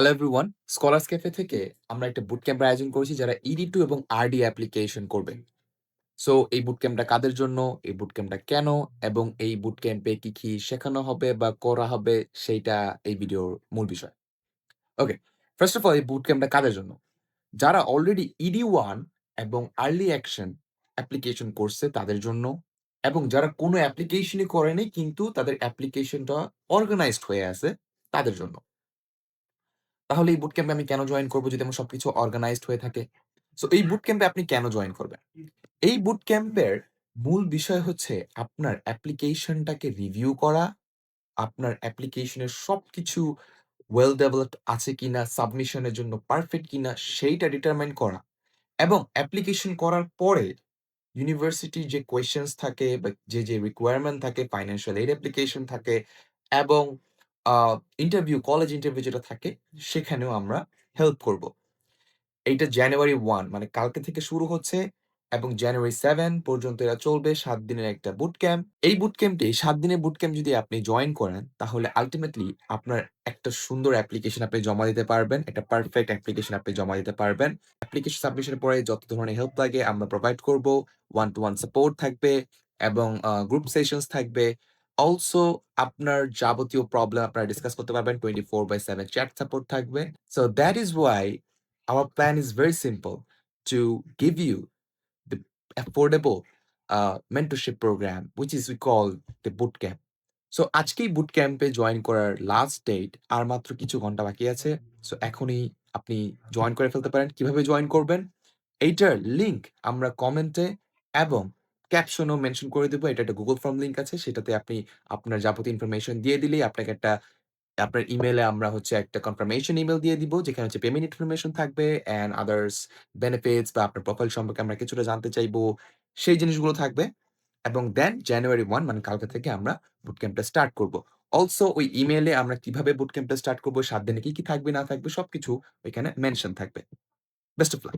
Hello everyone, স্কলারস cafe থেকে আমরা একটা বুট ক্যাম্পের আয়োজন করেছি যারা ED2 এবং RD অ্যাপ্লিকেশন করবে। সো এই বুট ক্যাম্পটা কাদের জন্য, এই বুট ক্যাম্পটা কেন এবং এই বুট ক্যাম্পে কি শেখানো হবে বা করা হবে সেইটা এই ভিডিওর মূল বিষয়। ওকে, ফার্স্ট অফ অল এই বুট ক্যাম্পটা কাদের জন্য? যারা অলরেডি ED1 এবং আর্লি অ্যাকশন অ্যাপ্লিকেশন করছে তাদের জন্য এবং যারা কোনো অ্যাপ্লিকেশনই করেনি কিন্তু তাদের অ্যাপ্লিকেশনটা অর্গানাইজড হয়ে আছে তাদের জন্য। তাহলে এই বুট ক্যাম্পে আমি কেন জয়েন করব যদি আমার সবকিছু অর্গানাইজড হয়ে থাকে? সো এই বুট ক্যাম্পে আপনি কেন জয়েন করবেন? এই বুট ক্যাম্পের মূল বিষয় হচ্ছে আপনার অ্যাপ্লিকেশনটাকে রিভিউ করা, আপনার অ্যাপ্লিকেশনের সবকিছু ওয়েল ডেভেলপড আছে কিনা, সাবমিশনের জন্য পারফেক্ট কিনা সেইটা ডিটারমাইন করা এবং অ্যাপ্লিকেশন করার পরে ইউনিভার্সিটির যে কোয়েশ্চেনস থাকে বা যে রিকোয়ারমেন্ট থাকে, ফাইন্যান্সিয়াল এইড অ্যাপ্লিকেশন থাকে এবং আ কলেজ ইন্টারভিউ যেটা থাকে সেখানেও আমরা হেল্প করব। এইটা জানুয়ারি 1 মানে কালকে থেকে শুরু হচ্ছে এবং জানুয়ারি 7 পর্যন্ত এরা চলবে ৭ দিনের একটা বুট ক্যাম্প। এই বুট ক্যাম্পটি ৭ দিনের বুট ক্যাম্প যদি আপনি জয়েন করেন তাহলে আল্টিমেটলি আপনার একটা সুন্দর অ্যাপ্লিকেশন আপনি জমা দিতে পারবেন। একটা পারফেক্ট অ্যাপ্লিকেশন আপনি জমা দিতে পারবেন। অ্যাপ্লিকেশন সাবমিশনের পরে যত ধরনের হেল্প লাগে আমরা প্রোভাইড করব। ওয়ান টু ওয়ান সাপোর্ট থাকবে এবং গ্রুপ সেশনস থাকবে। অলসো আপনার যাবতীয় প্রবলেম আপনারা ডিসকাস করতে পারবেন। 24/7 চ্যাট সাপোর্ট থাকবে। So that is why our plan is very simple to give you the affordable mentorship program, which is we call the boot camp. So আজকেই বুট ক্যাম্পে join করার লাস্ট ডেট আর মাত্র কিছু ঘন্টা বাকি আছে। সো এখনই আপনি জয়েন করে ফেলতে পারেন। কিভাবে জয়েন করবেন? এইটার লিংক আমরা কমেন্টে এবং ক্যাপশনেও মেনশন করে দিব। এটা একটা Google ফর্ম লিংক আছে। সেটাতে আপনি আপনার যাবতীয় ইনফরমেশন দিয়ে দিলেই আপনাকে একটা আপনার ইমেইলে আমরা হচ্ছে একটা কনফার্মেশন ইমেইল দিয়ে দিব। যেখানে হচ্ছে পেমেন্ট ইনফরমেশন থাকবে অ্যান্ড আদার্স বেনিফিটস বা আপনার প্রোফাইল সম্পর্কে আমরা কিছুটা জানতে চাইবো। সেই জিনিসগুলো থাকবে এবং দেন জানুয়ারি 1 মানে কালকে থেকে আমরা বুট ক্যাম্পটা স্টার্ট করব। অলসো ওই ইমেইলে আমরা কিভাবে বুট ক্যাম্পটা স্টার্ট করব, ৭ দিনে কি থাকবে না থাকবে সবকিছু ওইখানে মেনশন থাকবে। Best of luck.